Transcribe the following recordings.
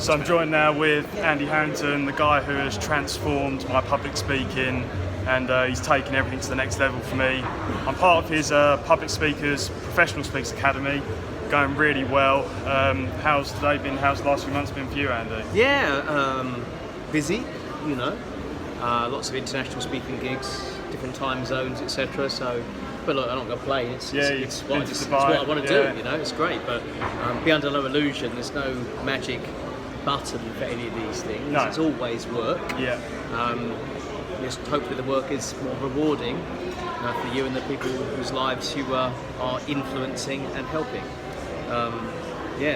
So I'm joined now with Andy Harrington, the guy who has transformed my public speaking, and he's taken everything to the next level for me. I'm part of his Public Speakers Professional Speakers Academy, going really well. How's today been? How's the last few months been for you, Andy? Yeah, busy, you know, lots of international speaking gigs, different time zones, etc. So, but look, I'm not going to play. It's what I want to do. You know, it's great. But be under no illusion. There's no magic button for any of these things. No. It's always work. Yeah. Just hopefully the work is more rewarding for you and the people whose lives you are influencing and helping.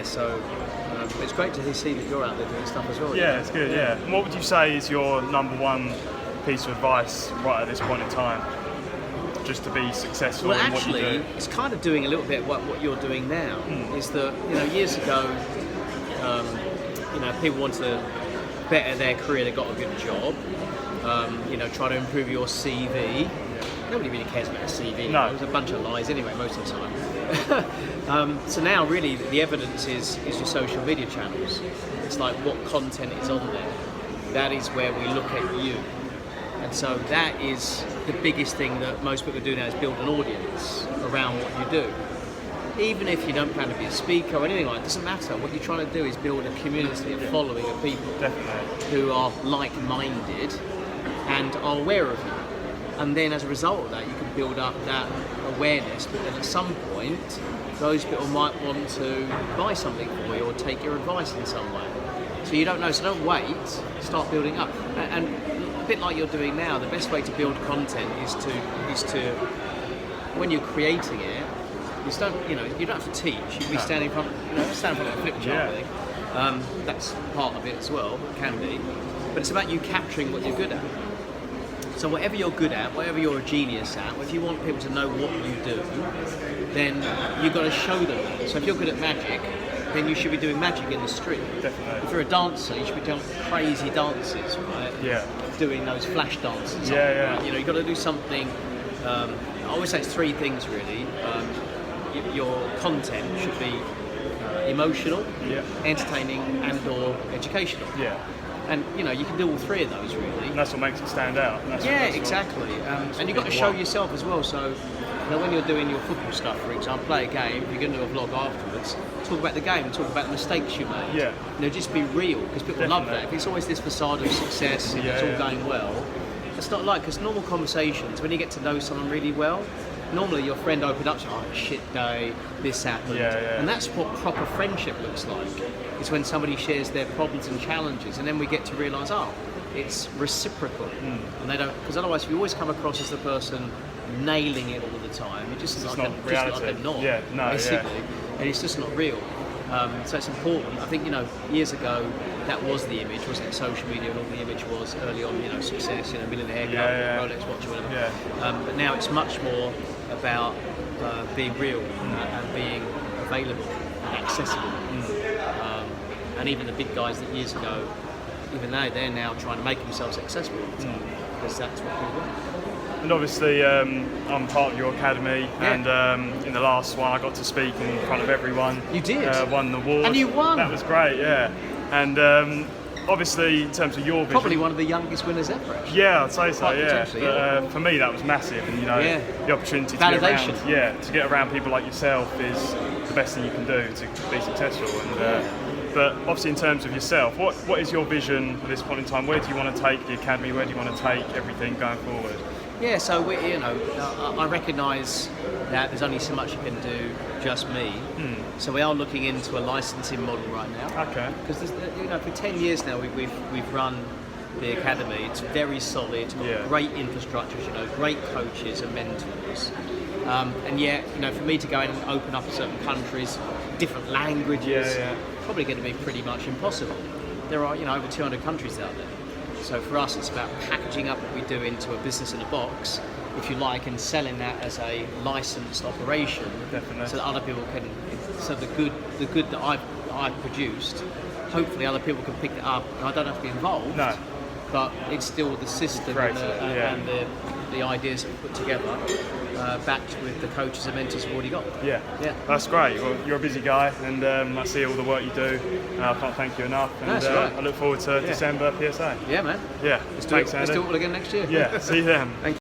So it's great to see that you're out there doing stuff as well. Yeah, it's good. Yeah. And what would you say is your number one piece of advice right at this point in time, just to be successful in what you do? It's kind of doing a little bit what you're doing now. Is that, you know, years ago, people want to better their career. They got a good job. Try to improve your CV. Nobody really cares about a CV. No. There's a bunch of lies anyway, most of the time. So now, really, the evidence is your social media channels. It's like what content is on there. That is where we look at you. And so that is the biggest thing that most people do now, is build an audience around what you do. Even if you don't plan to be a speaker or anything like that, it doesn't matter. What you're trying to do is build a community, a following of people who are like-minded and are aware of you. And then as a result of that, you can build up that awareness. But then at some point, those people might want to buy something for you or take your advice in some way. So you don't know. So don't wait. Start building up. And a bit like you're doing now, the best way to build content is to when you're creating it, you don't have to teach. You can be standing in front of a flip chart. I think that's part of it as well. It can be, but it's about you capturing what you're good at. So whatever you're good at, whatever you're a genius at, if you want people to know what you do, then you've got to show them that. So if you're good at magic, then you should be doing magic in the street. Definitely. If you're a dancer, you should be doing crazy dances, right? Yeah. Doing those flash dances. Yeah. Right? You've got to do something. I always say it's three things really. Your content should be emotional, entertaining, and/or educational. Yeah. And you can do all three of those really. And that's what makes it stand out. Exactly. And you've got to show yourself as well. So, when you're doing your football stuff, for example, play a game, you're going to do a vlog afterwards. Talk about the game, talk about the mistakes you made. Yeah. Just be real, because people love that. If it's always this facade of success and it's all going well, it's not like, because normal conversations, when you get to know someone really well, normally your friend opened up to you, shit day, this happened. And that's what proper friendship looks like. It's when somebody shares their problems and challenges, and then we get to realise, it's reciprocal. And they don't, because otherwise if you always come across as the person nailing it all the time, it just like a knob, basically. And it's just not real. So it's important. I think, years ago, that was the image, wasn't it? Social media, and all the image was early on, success, millionaire club, Rolex watch, or whatever. But now it's much more about being real and being available and accessible. And even the big guys that years ago, even they're now trying to make themselves accessible because that's what people want. And obviously, I'm part of your academy, and in the last one, I got to speak in front of everyone. You did. Won the award. And you won. That was great. Yeah. And obviously, in terms of your vision, probably one of the youngest winners ever. Actually. Yeah, I'd say so. But for me, that was massive, and the opportunity to get around people like yourself is the best thing you can do to be successful. And but obviously, in terms of yourself, what is your vision at this point in time? Where do you want to take the academy? Where do you want to take everything going forward? Yeah, so I recognise that there's only so much you can do, just me. So we are looking into a licensing model right now. Okay. Because for 10 years now we've run the academy. It's very solid. It's got great infrastructure, great coaches and mentors. And yet, for me to go in and open up in certain countries, different languages, probably going to be pretty much impossible. There are over 200 countries out there. So for us, it's about packaging up what we do into a business in a box, if you like, and selling that as a licensed operation. Definitely. So that other people can. So the good that I've produced, hopefully other people can pick it up, and I don't have to be involved. No. But it's still the system and the ideas that we put together. backed with the coaches and mentors we've already got. Yeah, that's great. Well, you're a busy guy, and I see all the work you do. I can't thank you enough. And That's right. I look forward to December PSA. Yeah, man. Yeah, Let's thanks, do it Andy. all again next year. Yeah, see you then. Thank you.